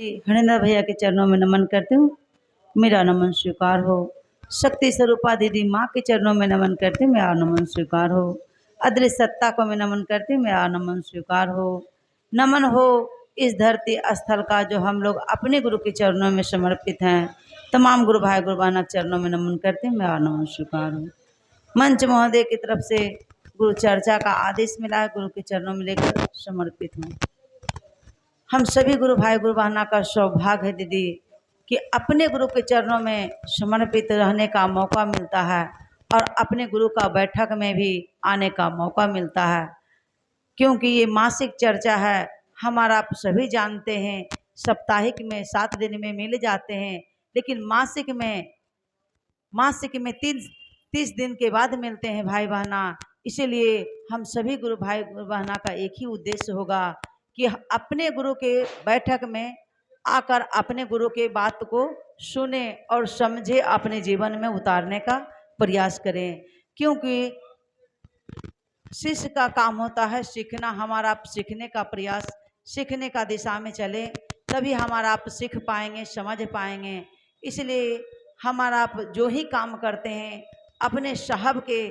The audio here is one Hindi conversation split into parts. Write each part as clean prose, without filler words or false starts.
हरिंदर भैया के चरणों में नमन करती हूँ। मेरा नमन स्वीकार हो। शक्ति स्वरूपा दीदी माँ के चरणों में नमन करती हूँ। मेरा नमन स्वीकार हो। अदृश्य सत्ता को मैं नमन करती हूँ। मेरा नमन स्वीकार हो। नमन हो इस धरती स्थल का जो हम लोग अपने गुरु के चरणों में समर्पित हैं। तमाम गुरु भाई गुरु बहना के चरणों में नमन करती हूँ। मेरा नमन स्वीकार हो। मंच महोदय की तरफ से गुरु चर्चा का आदेश मिला है, गुरु के चरणों में लेकर समर्पित हूँ। हम सभी गुरु भाई गुरु बहना का सौभाग्य है दीदी कि अपने गुरु के चरणों में समर्पित रहने का मौका मिलता है और अपने गुरु का बैठक में भी आने का मौका मिलता है, क्योंकि ये मासिक चर्चा है। हमारा आप सभी जानते हैं साप्ताहिक में 7 दिन में मिल जाते हैं, लेकिन मासिक में 30 दिन के बाद मिलते हैं भाई बहना। इसीलिए हम सभी गुरु भाई गुरु बहना का एक ही उद्देश्य होगा कि अपने गुरु के बैठक में आकर अपने गुरु के बात को सुने और समझे, अपने जीवन में उतारने का प्रयास करें। क्योंकि शिष्य का काम होता है सीखना। हमारा आप सीखने का प्रयास, सीखने का दिशा में चले, तभी हमारा आप सीख पाएंगे, समझ पाएंगे। इसलिए हमारा आप जो ही काम करते हैं अपने साहब के,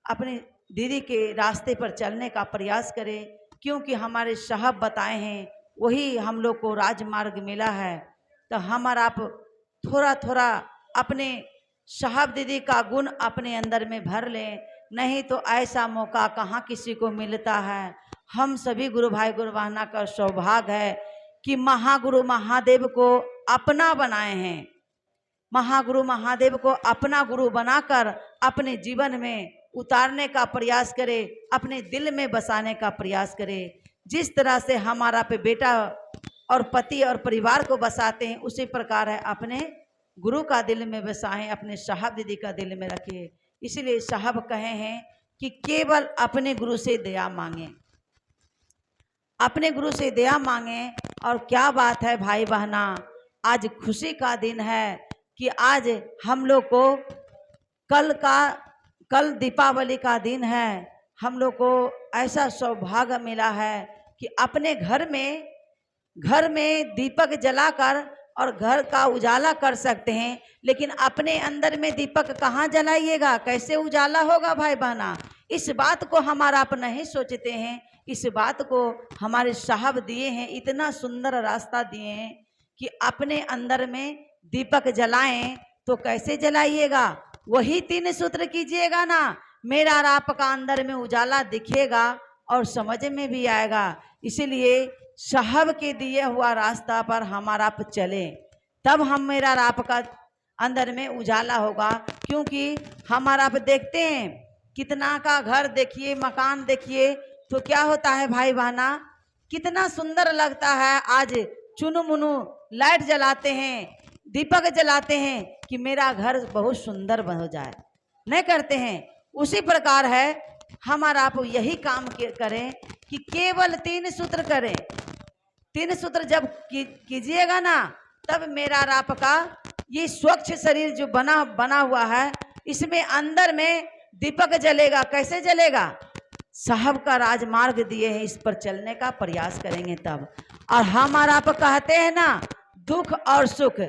अपने दीदी के रास्ते पर चलने का प्रयास करें, क्योंकि हमारे साहब बताए हैं वही हम लोग को राजमार्ग मिला है। तो हमारा आप थोड़ा थोड़ा अपने साहब दीदी का गुण अपने अंदर में भर लें, नहीं तो ऐसा मौका कहाँ किसी को मिलता है। हम सभी गुरु भाई गुरु बहना का सौभाग्य है कि महागुरु महादेव को अपना बनाए हैं। महागुरु महादेव को अपना गुरु बनाकर अपने जीवन में उतारने का प्रयास करें, अपने दिल में बसाने का प्रयास करें। जिस तरह से हमारा पे बेटा और पति और परिवार को बसाते हैं, उसी प्रकार है अपने गुरु का दिल में बसाएं, अपने साहब दीदी का दिल में रखें। इसलिए साहब कहे हैं कि केवल अपने गुरु से दया मांगे, अपने गुरु से दया मांगे। और क्या बात है भाई बहना, आज खुशी का दिन है कि आज हम लोग को कल दीपावली का दिन है। हम लोग को ऐसा सौभाग्य मिला है कि अपने घर में दीपक जलाकर और घर का उजाला कर सकते हैं, लेकिन अपने अंदर में दीपक कहाँ जलाइएगा, कैसे उजाला होगा भाई बहना। इस बात को हमारा आप नहीं सोचते हैं। इस बात को हमारे साहब दिए हैं, इतना सुंदर रास्ता दिए हैं कि अपने अंदर में दीपक जलाएं तो कैसे जलाइएगा, वही 3 सूत्र कीजिएगा ना। मेरा और आपका अंदर में उजाला दिखेगा और समझ में भी आएगा। इसीलिए साहब के दिए हुआ रास्ता पर हमारा आप चले, तब हम मेरा और आपका अंदर में उजाला होगा। क्योंकि हमारा आप देखते हैं कितना का घर देखिए, मकान देखिए, तो क्या होता है भाई बहना, कितना सुंदर लगता है। आज चुनु मुनु लाइट जलाते हैं, दीपक जलाते हैं कि मेरा घर बहुत सुंदर हो जाए, नहीं करते हैं। उसी प्रकार है हमारा आप यही काम करें कि केवल 3 सूत्र करें। 3 सूत्र जब कीजिएगा ना, तब मेरा और आपका ये स्वच्छ शरीर जो बना हुआ है, इसमें अंदर में दीपक जलेगा। कैसे जलेगा, साहब का राजमार्ग दिए हैं, इस पर चलने का प्रयास करेंगे तब। और हमारा आप कहते हैं ना, दुख और सुख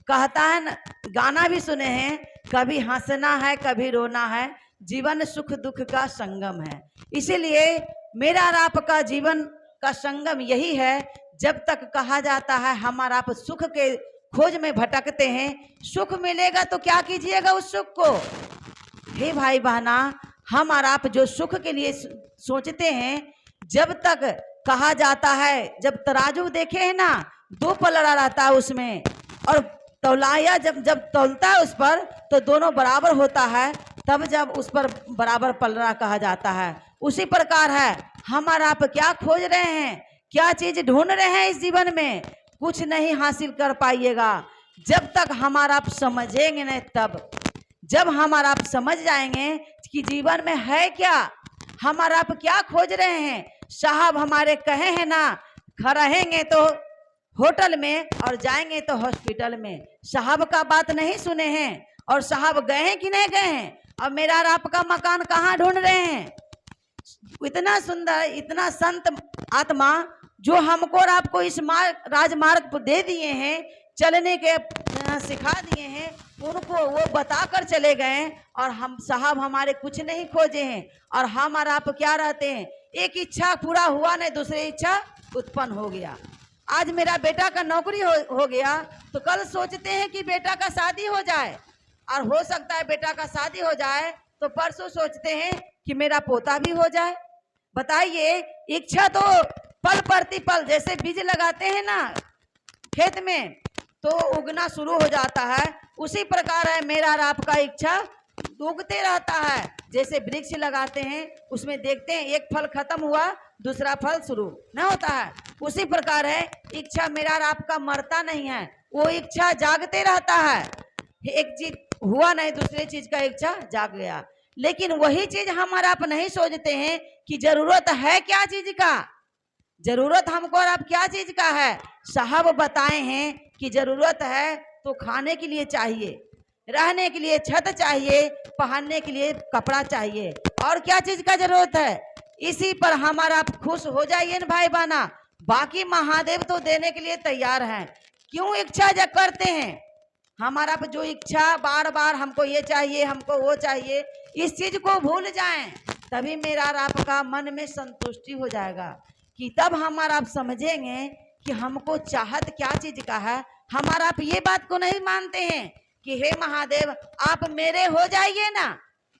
कहता है ना, गाना भी सुने हैं, कभी हंसना है कभी रोना है, जीवन सुख दुख का संगम है। इसीलिए मेरा और आपका जीवन का संगम यही है। जब तक कहा जाता है हमारा आप सुख के खोज में भटकते हैं, सुख मिलेगा तो क्या कीजिएगा उस सुख को। हे भाई बहना, हम और आप जो सुख के लिए सोचते हैं, जब तक कहा जाता है, जब तराजू देखे हैं ना, 2 पलड़ा रहता है उसमें, और तौलाया जब तौलता है उस पर तो दोनों बराबर होता है, तब जब उस पर बराबर पलड़ा कहा जाता है। उसी प्रकार है हमारा आप क्या खोज रहे हैं, क्या चीज ढूंढ रहे हैं इस जीवन में, कुछ नहीं हासिल कर पाइएगा जब तक हमारा आप समझेंगे नहीं। तब जब हमारा आप समझ जाएंगे कि जीवन में है क्या, हमारा आप क्या खोज रहे हैं। साहब हमारे कहे हैं ना, रहेंगे तो होटल में और जाएंगे तो हॉस्पिटल में। साहब का बात नहीं सुने हैं, और साहब गए हैं कि नहीं गए हैं। अब मेरा और आपका मकान कहाँ ढूंढ रहे हैं। इतना सुंदर, इतना संत आत्मा जो हमको और आपको इस राजमार्ग पर दे दिए हैं, चलने के सिखा दिए हैं, उनको वो बता कर चले गए। और हम साहब हमारे कुछ नहीं खोजे हैं, और हम और आप क्या रहते हैं, एक इच्छा पूरा हुआ नहीं, दूसरी इच्छा उत्पन्न हो गया। आज मेरा बेटा का नौकरी हो गया, तो कल सोचते हैं कि बेटा का शादी हो जाए, और हो सकता है बेटा का शादी हो जाए तो परसों सोचते हैं कि मेरा पोता भी हो जाए। बताइए, इच्छा तो पल प्रतिपल, जैसे बीज लगाते हैं ना खेत में तो उगना शुरू हो जाता है, उसी प्रकार है मेरा और आपका इच्छा उगते रहता है। जैसे वृक्ष लगाते हैं, उसमें देखते हैं एक फल खत्म हुआ, दूसरा फल शुरू न होता है, उसी प्रकार है इच्छा मेरा और आपका मरता नहीं है, वो इच्छा जागते रहता है। एक चीज हुआ नहीं, दूसरी चीज का इच्छा जाग गया। लेकिन वही चीज हम और आप नहीं सोचते हैं कि जरूरत है क्या चीज का, जरूरत हमको और आप क्या चीज का है। साहब बताए हैं कि जरूरत है तो खाने के लिए चाहिए, रहने के लिए छत चाहिए, पहनने के लिए कपड़ा चाहिए, और क्या चीज का जरूरत है। इसी पर हमारा आप खुश हो जाइए न भाई बहना, बाकी महादेव तो देने के लिए तैयार हैं। क्यों इच्छा जब करते हैं, हमारा जो इच्छा बार बार हमको ये चाहिए, हमको वो चाहिए, इस चीज को भूल जाएं, तभी मेरा और आपका मन में संतुष्टि हो जाएगा। कि तब हमारा आप समझेंगे कि हमको चाहत क्या चीज का है। हमारा आप ये बात को नहीं मानते हैं कि हे महादेव आप मेरे हो जाइए ना,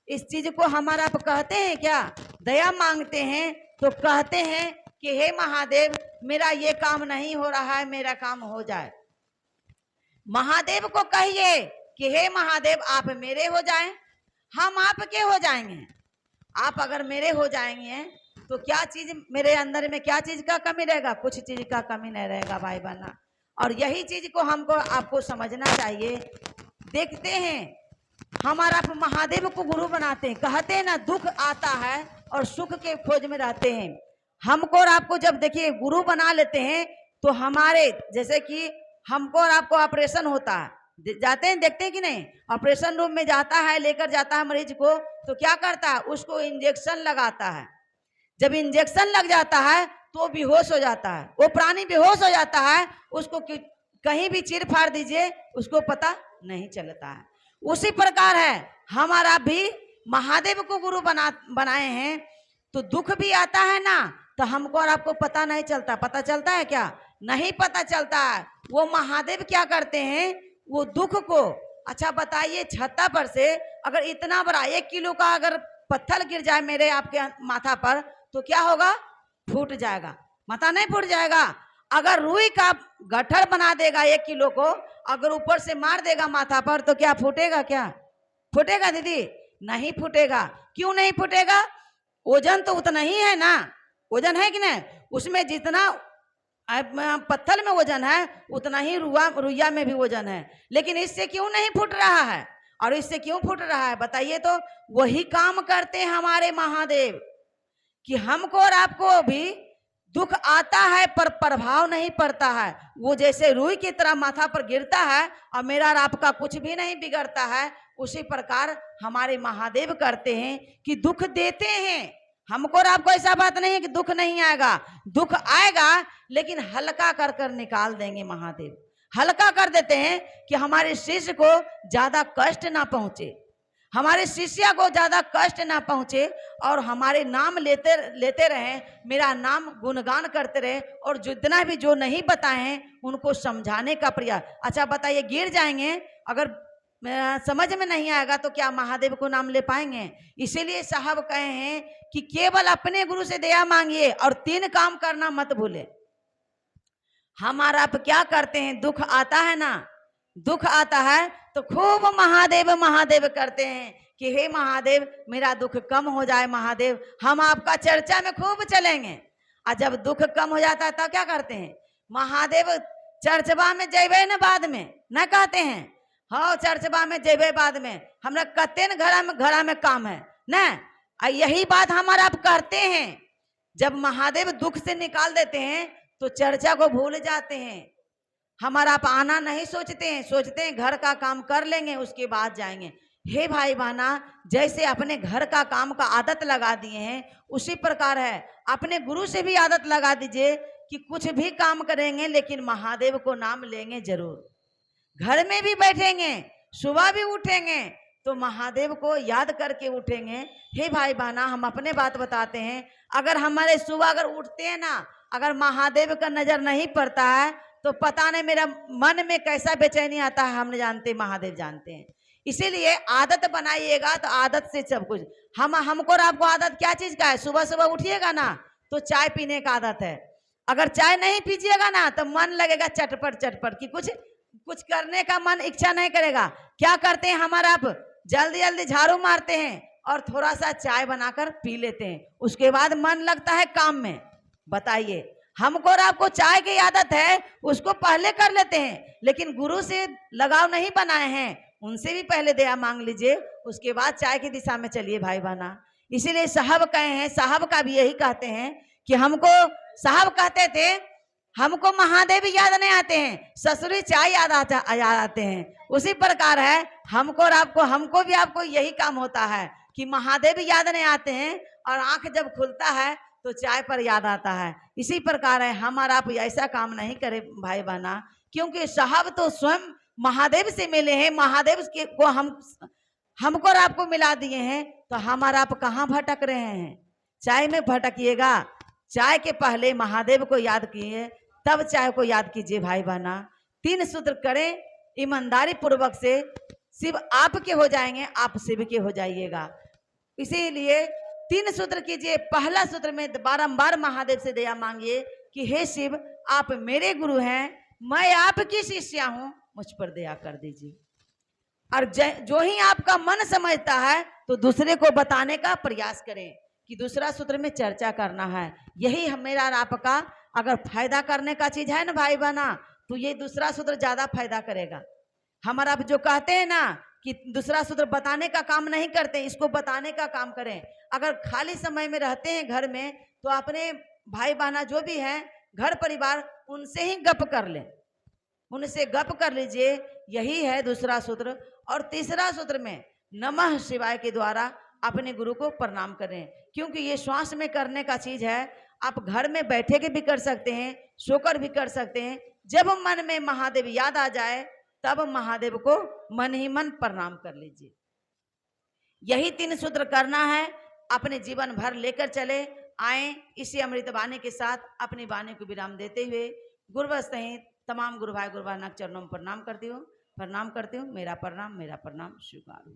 इस चीज को हमारा आप कहते हैं क्या, दया मांगते हैं तो कहते हैं कि हे महादेव मेरा ये काम नहीं हो रहा है, मेरा काम हो जाए। महादेव को कहिए कि हे महादेव आप मेरे हो जाएं, हम आपके हो जाएंगे। आप अगर मेरे हो जाएंगे तो क्या चीज मेरे अंदर में, क्या चीज का कमी रहेगा, कुछ चीज का कमी नहीं रहेगा भाई बहना। और यही चीज को हमको आपको समझना चाहिए। देखते हैं हमारा आप महादेव को गुरु बनाते हैं, कहते हैं ना दुख आता है और सुख के खोज में रहते हैं। हमको और आपको जब देखिए गुरु बना लेते हैं तो हमारे जैसे कि हमको और आपको ऑपरेशन होता है, जाते हैं देखते हैं कि नहीं, ऑपरेशन रूम में जाता है, लेकर जाता है मरीज को, तो क्या करता है, उसको इंजेक्शन लगाता है। जब इंजेक्शन लग जाता है तो बेहोश हो जाता है, वो प्राणी बेहोश हो जाता है, उसको कहीं भी चीर फाड़ दीजिए उसको पता नहीं चलता है। उसी प्रकार है हमारा भी महादेव को गुरु बनाए हैं, तो दुख भी आता है ना तो हमको और आपको पता नहीं चलता, पता चलता है क्या, नहीं पता चलता है। वो महादेव क्या करते हैं, वो दुख को, अच्छा बताइए छत्ता पर से अगर इतना बड़ा 1 किलो का अगर पत्थर गिर जाए मेरे आपके माथा पर तो क्या होगा, फूट जाएगा, माथा नहीं फूट जाएगा। अगर रुई का गट्ठर बना देगा 1 किलो को, अगर ऊपर से मार देगा माथा पर तो क्या फूटेगा, क्या फूटेगा दीदी, नहीं फूटेगा। क्यों नहीं फूटेगा, वजन तो उतना ही है ना, वजन है कि नहीं, उसमें जितना पत्थर में वजन है उतना ही रुइया में भी वजन है, लेकिन इससे क्यों नहीं फूट रहा है, और इससे क्यों फूट रहा है बताइए। तो वही काम करते हैं हमारे महादेव कि हमको और आपको भी दुख आता है पर प्रभाव नहीं पड़ता है। वो जैसे रुई की तरह माथा पर गिरता है और मेरा और आपका कुछ भी नहीं बिगड़ता है, उसी प्रकार हमारे महादेव करते हैं कि दुख देते हैं। हमको और आपको ऐसा बात नहीं है कि दुख नहीं आएगा, दुख आएगा लेकिन हल्का कर कर निकाल देंगे महादेव, हल्का कर देते हैं कि हमारे शिष्य को ज्यादा कष्ट ना पहुंचे, हमारे शिष्य को ज्यादा कष्ट ना पहुंचे, और हमारे नाम लेते रहे, मेरा नाम गुणगान करते रहे, और जितना भी जो नहीं बताए हैं उनको समझाने का प्रयास। अच्छा बताइए, गिर जाएंगे अगर समझ में नहीं आएगा तो क्या महादेव को नाम ले पाएंगे। इसीलिए साहब कहे हैं कि केवल अपने गुरु से दया मांगिए और 3 काम करना मत भूले। हमारा आप क्या करते हैं, दुख आता है ना, दुख आता है तो खूब महादेव महादेव करते हैं कि हे महादेव मेरा दुख कम हो जाए, महादेव हम आपका चर्चा में खूब चलेंगे। और जब दुख कम हो जाता है तब क्या करते हैं, महादेव चर्चबा में जेबे न बाद में न कहते हैं, हाँ चर्चबा में जेबे बाद में, हमरा कहते न घड़ा में काम है न, यही बात हमारा आप करते हैं। जब महादेव दुख से निकाल देते हैं तो चर्चा को भूल जाते हैं, हमारा आप आना नहीं सोचते हैं, सोचते हैं घर का काम कर लेंगे उसके बाद जाएंगे। हे भाई बहना, जैसे अपने घर का काम का आदत लगा दिए हैं उसी प्रकार है अपने गुरु से भी आदत लगा दीजिए कि कुछ भी काम करेंगे लेकिन महादेव को नाम लेंगे जरूर। घर में भी बैठेंगे, सुबह भी उठेंगे तो महादेव को याद करके उठेंगे। हे भाई बहना, हम अपने बात बताते हैं, अगर हमारे सुबह अगर उठते हैं ना, अगर महादेव का नजर नहीं पड़ता है तो पता नहीं मेरा मन में कैसा बेचैनी आता है, हम नहीं जानते, महादेव जानते हैं। इसीलिए आदत बनाइएगा तो आदत से सब कुछ। हमको और आपको आदत क्या चीज का है? सुबह सुबह उठिएगा ना तो चाय पीने का आदत है। अगर चाय नहीं पीजिएगा ना तो मन लगेगा चटपट चटपट की, कुछ करने का मन इच्छा नहीं करेगा। क्या करते हैं हमारा, आप जल्दी जल्दी झाड़ू मारते हैं और थोड़ा सा चाय बनाकर पी लेते हैं, उसके बाद मन लगता है काम में। बताइए, हमको और आपको चाय की आदत है, उसको पहले कर लेते हैं, लेकिन गुरु से लगाव नहीं बनाए हैं, उनसे भी पहले दया मांग लीजिए, उसके बाद चाय की दिशा में चलिए भाई बहना। इसीलिए साहब कहे हैं, साहब का भी यही कहते हैं कि हमको, साहब कहते थे हमको महादेव याद नहीं आते हैं, ससुरी चाय याद आते हैं। उसी प्रकार है हमको और आपको, हमको भी आपको यही काम होता है कि महादेव याद नहीं आते हैं और आंख जब खुलता है तो चाय पर याद आता है। इसी प्रकार है हम और आप ऐसा काम नहीं करें भाई बहना, क्योंकि साहब तो स्वयं महादेव से मिले हैं, महादेव को हमको और आपको मिला दिए हैं, तो हमारा आप कहाँ भटक रहे हैं? चाय में भटकिएगा, चाय के पहले महादेव को याद किए तब चाय को याद कीजिए भाई बहना। 3 सूत्र करें ईमानदारी पूर्वक से, शिव आपके हो जाएंगे, आप शिव के हो जाइएगा। इसीलिए 3 सूत्र कीजिए। पहला सूत्र में बारंबार महादेव से दया मांगिए कि हे शिव, आप मेरे गुरु हैं, मैं आपकी शिष्या हूं, मुझ पर दया कर दीजिए। और जो ही आपका मन समझता है तो दूसरे को बताने का प्रयास करें कि दूसरा सूत्र में चर्चा करना है। यही मेरा और आपका अगर फायदा करने का चीज है ना भाई बहना, तो ये दूसरा सूत्र ज्यादा फायदा करेगा। हमारा आप जो कहते हैं ना कि दूसरा सूत्र बताने का काम नहीं करते, इसको बताने का काम करें। अगर खाली समय में रहते हैं घर में तो अपने भाई बहना जो भी हैं, घर परिवार, उनसे ही गप कर लें, उनसे गप कर लीजिए। यही है दूसरा सूत्र। और तीसरा सूत्र में नमः शिवाय के द्वारा अपने गुरु को प्रणाम करें, क्योंकि ये श्वास में करने का चीज है। आप घर में बैठे के भी कर सकते हैं, सोकर भी कर सकते हैं। जब मन में महादेव याद आ जाए तब महादेव को मन ही मन प्रणाम कर लीजिए। यही 3 सूत्र करना है, अपने जीवन भर लेकर चले आए। इसी अमृत वाणी के साथ अपनी वाणी को विराम देते हुए गुरुवश सहित तमाम गुरु भाई गुरु बहना चरणों में प्रणाम करती हूँ। मेरा प्रणाम स्वीकार हो।